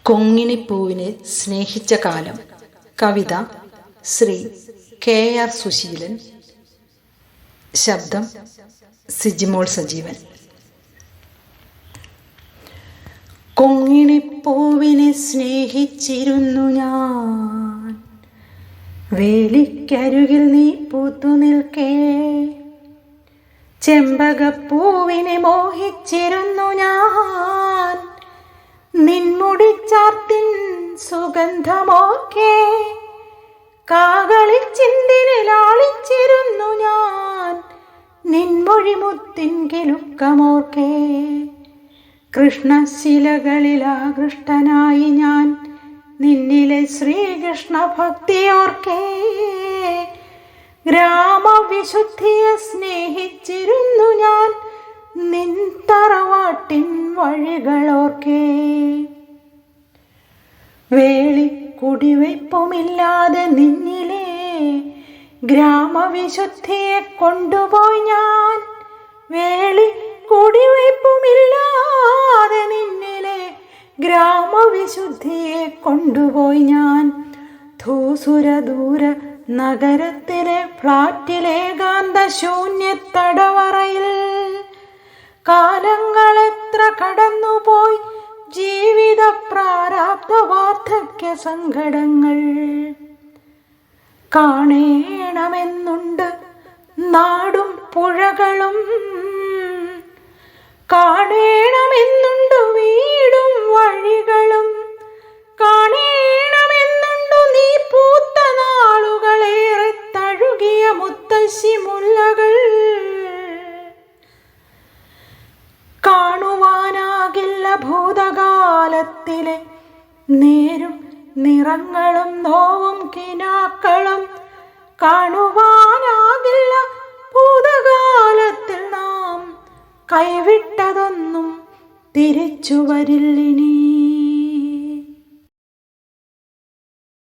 കൊങ്ങിണിപ്പൂവിനെ സ്നേഹിച്ച കാലം. കവിത ശ്രീ KR സുശീലൻ. ശബ്ദം സിജിമോൾ സജീവൻ. കൊങ്ങിണിപ്പൂവിനെ സ്നേഹിച്ചിരുന്നു ഞാൻ, വേലിക്കരികിൽ നീ പൂത്തു നിൽക്കേ. ചെമ്പകപ്പൂവിനെ മോഹിച്ചിരുന്നു ഞാൻ, നിൻമുടിച്ചാർത്തിൻ സുഗന്ധമോക്കെ. കാകളിച്ചിന്തിനെ ലാളിച്ചിരുന്നു ഞാൻ, നിൻമൊഴിമുത്തിൻ കിലുക്കമോർക്കെ. കൃഷ്ണശിലകളിൽ ആകൃഷ്ടനായി ഞാൻ, നിന്നിലെ ശ്രീകൃഷ്ണ ഭക്തിയോർക്കെ. ഗ്രാമവിശുദ്ധിയെ സ്നേഹിച്ചിരുന്നു ഞാൻ, നിൻ തറവാട്ടിൻ വഴികളോർക്കെ. വേളി കുടിവയ്പ്പുമില്ലാതെ നിന്നിലെ ഗ്രാമവിശുദ്ധിയെ കൊണ്ടുപോയി ഞാൻ. വേളി കുടിവയ്പ്പുമില്ലാതെ നിന്നിലെ ഗ്രാമവിശുദ്ധിയെ കൊണ്ടുപോയി ഞാൻ. ധൂസുരദൂര നഗരത്തിലെ ഫ്ലാറ്റിലേകാന്ത ശൂന്യത്തടവറയിൽ കാലങ്ങളെത്ര കടന്നുപോയി, ജീവിത പ്രാരാബ്ധ വാർദ്ധക്യ സങ്കടങ്ങൾ. കാണേണമെന്നുണ്ട് നാടും പുഴകളും, കാണേണമെന്നുണ്ട് വീടും വഴികളും. കാണേണമെന്നുണ്ടു നീ പൂത്ത നാളുകളേറെ തഴുകിയ മുത്തശ്ശി മുല്ലകൾ. കാണുവാനാകില്ല ഭൂതകാലത്തിലെ നേരും നിറങ്ങളും നോവും കിനാക്കളും. കാണുവാനാകില്ല ഭൂതകാലത്തിൽ നാം കൈവിട്ടതൊന്നും തിരിച്ചു വരില്ലിനി.